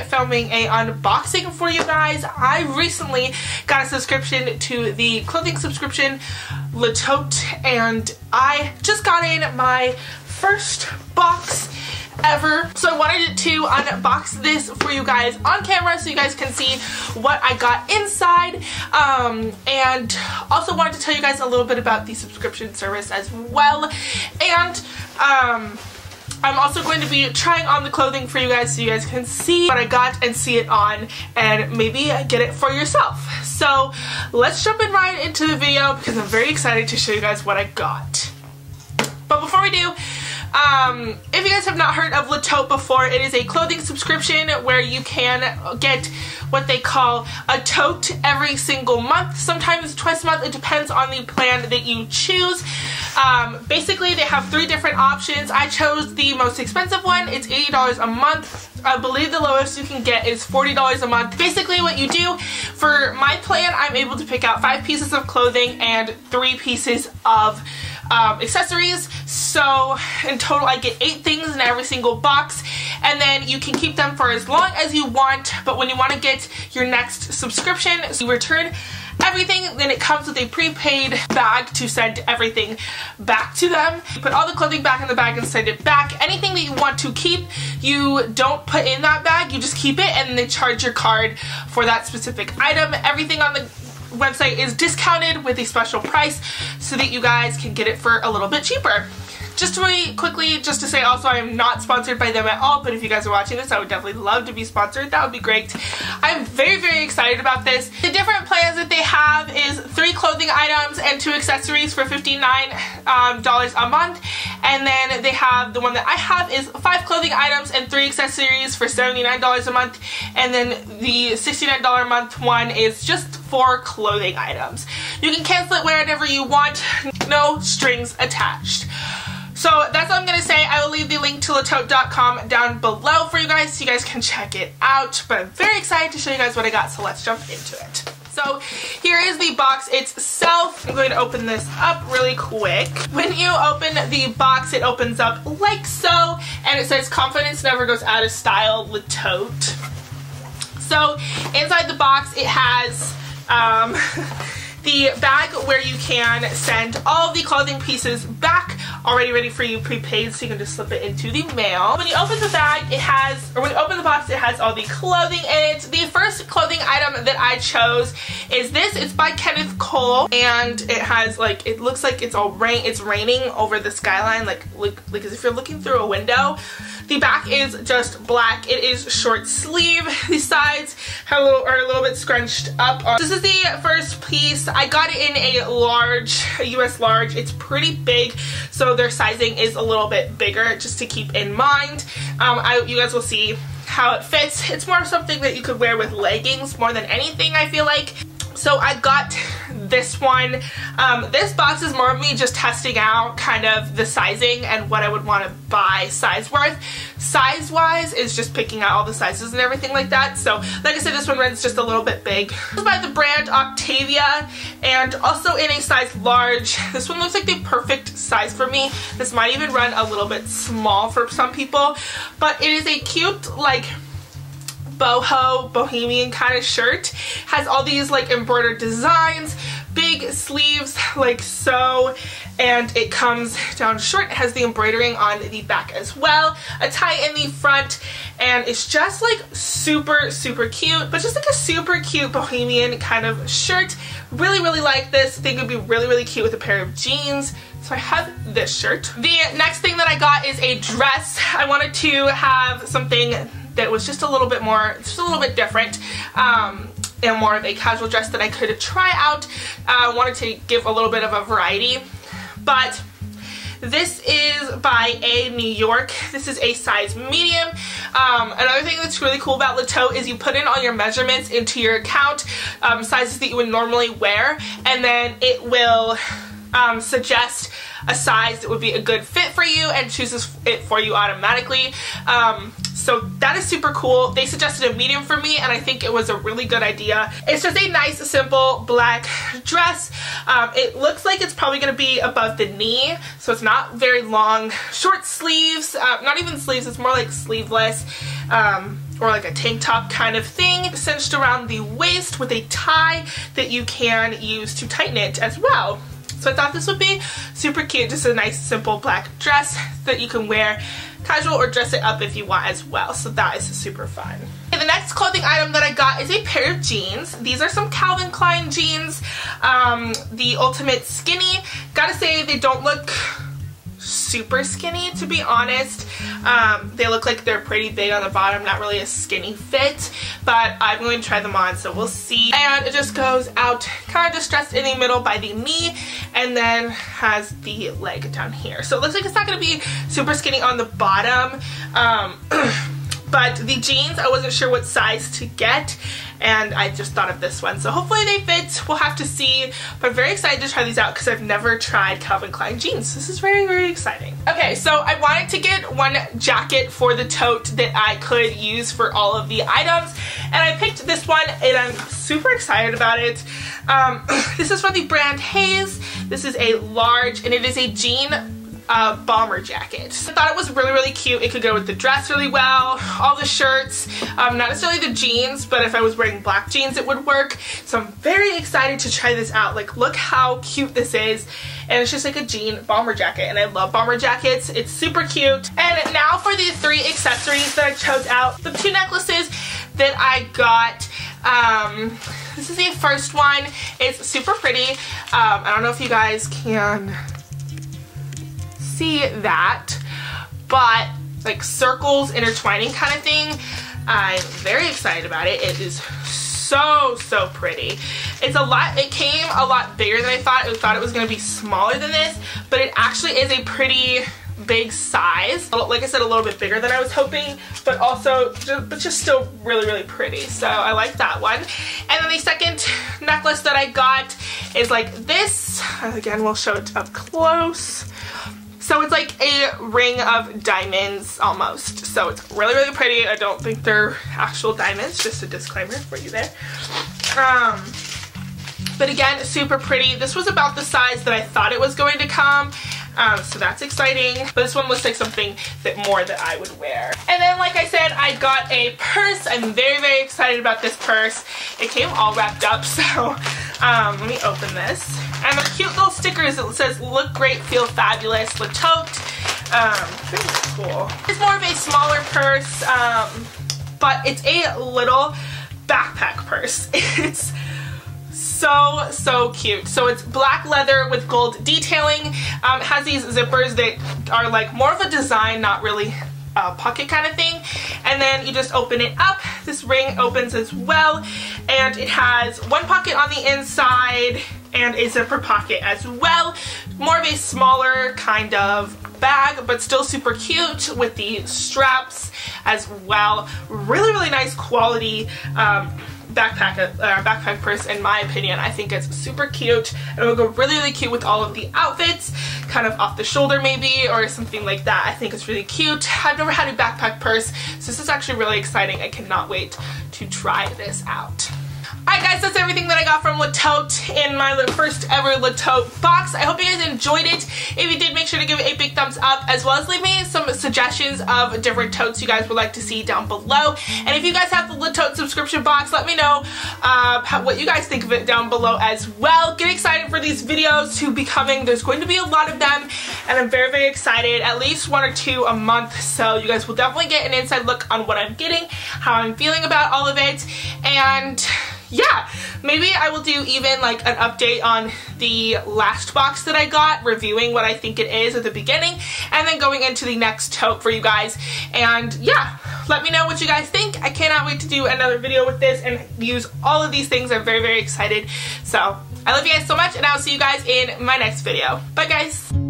filming a unboxing for you guys. I recently got a subscription to the clothing subscription LETOTE, and I just got in my first box ever, so I wanted to unbox this for you guys on camera so you guys can see what I got inside, and also wanted to tell you guys a little bit about the subscription service as well. And I'm also going to be trying on the clothing for you guys so you guys can see what I got and see it on and maybe get it for yourself. So let's jump in right into the video because I'm very excited to show you guys what I got. But before we do, if you guys have not heard of LETOTE before, it is a clothing subscription where you can get what they call a tote every single month, sometimes twice a month. It depends on the plan that you choose. Basically, they have 3 different options. I chose the most expensive one. It's $80 a month. I believe the lowest you can get is $40 a month. Basically, what you do, for my plan, I'm able to pick out 5 pieces of clothing and 3 pieces of accessories. So in total I get 8 things in every single box, and then you can keep them for as long as you want. But when you want to get your next subscription, so you return everything, then it comes with a prepaid bag to send everything back to them. You put all the clothing back in the bag and send it back. Anything that you want to keep, you don't put in that bag, you just keep it, and they charge your card for that specific item. Everything on the website is discounted with a special price so that you guys can get it for a little bit cheaper. Just really quickly, just to say also, I am not sponsored by them at all, but if you guys are watching this, I would definitely love to be sponsored. That would be great. I'm very, very excited about this. The different plans that they have is 3 clothing items and 2 accessories for $59 a month. And then they have, the one that I have is 5 clothing items and 3 accessories for $79 a month. And then the $69 a month one is just 4 clothing items. You can cancel it whenever you want, no strings attached. So that's all I'm going to say. I will leave the link to LETOTE.com down below for you guys so you guys can check it out. But I'm very excited to show you guys what I got, so let's jump into it. So here is the box itself. I'm going to open this up really quick. When you open the box, it opens up like so, and it says confidence never goes out of style, LETOTE. So inside the box it has the bag where you can send all the clothing pieces back, already ready for you, prepaid, so you can just slip it into the mail. When you open the bag, it has, or when you open the box, it has all the clothing in it. The first clothing item that I chose is this. It's by Kenneth Cole, and it has, like, it looks like it's raining over the skyline, like as if you're looking through a window. The back is just black. It is short sleeve. The sides are a little bit scrunched up. This is the first piece. I got it in a large, a US large. It's pretty big, so their sizing is a little bit bigger, just to keep in mind. You guys will see how it fits. It's more something that you could wear with leggings more than anything, I feel like. So I got this one. This box is more of me just testing out kind of the sizing and what I would want to buy size-wise. Size-wise is just picking out all the sizes and everything like that. So like I said, this one runs just a little bit big. This is by the brand Octavia, and also in a size large. This one looks like the perfect size for me. This might even run a little bit small for some people, but it is a cute, like, bohemian kind of shirt. Has all these like embroidered designs, big sleeves like so, and it comes down short. It has the embroidering on the back as well, a tie in the front, and it's just like super, super cute, but just like a super cute bohemian kind of shirt. Really, really like this. I think it would be really, really cute with a pair of jeans. So I have this shirt. The next thing that I got is a dress. I wanted to have something that was just a little bit more, just a little bit different, and more of a casual dress that I could try out. I wanted to give a little bit of a variety, but this is by New York. This is a size medium. Another thing that's really cool about LETOTE is you put in all your measurements into your account, sizes that you would normally wear, and then it will suggest a size that would be a good fit for you and chooses it for you automatically. So that is super cool. They suggested a medium for me, and I think it was a really good idea. It's just a nice, simple black dress. It looks like it's probably going to be above the knee, so it's not very long. Short sleeves, not even sleeves, it's more like sleeveless. or like a tank top kind of thing, cinched around the waist with a tie that you can use to tighten it as well. So I thought this would be super cute, just a nice simple black dress that you can wear casual or dress it up if you want as well. So that is super fun. Okay, the next clothing item that I got is a pair of jeans. These are some Calvin Klein jeans, the Ultimate Skinny. Gotta say they don't look super skinny, to be honest. They look like they're pretty big on the bottom, not really a skinny fit, but I'm going to try them on, so we'll see. And it just goes out kind of just dressed in the middle by the knee, and then has the leg down here. So it looks like it's not going to be super skinny on the bottom. But the jeans, I wasn't sure what size to get, and I just thought of this one. So hopefully they fit. We'll have to see. But I'm very excited to try these out because I've never tried Calvin Klein jeans. This is very, very exciting. Okay, so I wanted to get one jacket for the tote that I could use for all of the items. And I picked this one, and I'm super excited about it. This is from the brand Haze. This is a large, and it is a jean bomber jacket. I thought it was really, really cute. It could go with the dress really well, all the shirts, not necessarily the jeans, but if I was wearing black jeans it would work. So I'm very excited to try this out. Like, look how cute this is. And it's just like a jean bomber jacket, and I love bomber jackets. It's super cute. And now for the 3 accessories that I chose out. The 2 necklaces that I got. This is the first one. It's super pretty. I don't know if you guys can see that, but like circles intertwining kind of thing. I'm very excited about it. It is so pretty. It's a lot, it came a lot bigger than I thought. I thought it was going to be smaller than this, but it actually is a pretty big size. Like I said, a little bit bigger than I was hoping, but also just still really, really pretty. So I like that one. And then the second necklace that I got is like this. Again, we'll show it up close. So it's like a ring of diamonds almost. So it's really, really pretty. I don't think they're actual diamonds, just a disclaimer for you there. But again, super pretty. This was about the size that I thought it was going to come. So that's exciting. But this one looks like something more that I would wear. And then, like I said, I got a purse. I'm very, very excited about this purse. It came all wrapped up, so let me open this. And the cute little stickers, it says, "Look great, feel fabulous, LETOTE." Pretty cool. It's more of a smaller purse, but it's a little backpack purse. It's so cute. So it's black leather with gold detailing. It has these zippers that are like more of a design, not really a pocket kind of thing. And then you just open it up. This ring opens as well, and it has one pocket on the inside and a zipper pocket as well. More of a smaller kind of bag, but still super cute with the straps as well. Really, really nice quality backpack purse, in my opinion. I think it's super cute, and it will go really, really cute with all of the outfits, kind of off the shoulder maybe, or something like that. I think it's really cute. I've never had a backpack purse, so this is actually really exciting. I cannot wait to try this out. Alright guys, that's everything that I got from LETOTE in my first ever LETOTE box. I hope you guys enjoyed it. If you did, make sure to give it a big thumbs up, as well as leave me some suggestions of different totes you guys would like to see down below. And if you guys have the LETOTE subscription box, let me know what you guys think of it down below as well. Get excited for these videos to be coming. There's going to be a lot of them, and I'm very, very excited. At least 1 or 2 a month, so you guys will definitely get an inside look on what I'm getting, how I'm feeling about all of it, and yeah, maybe I will do even like an update on the last box that I got, reviewing what I think it is at the beginning, and then going into the next tote for you guys. And yeah, let me know what you guys think. I cannot wait to do another video with this and use all of these things. I'm very, very excited. So I love you guys so much, and I'll see you guys in my next video. Bye guys.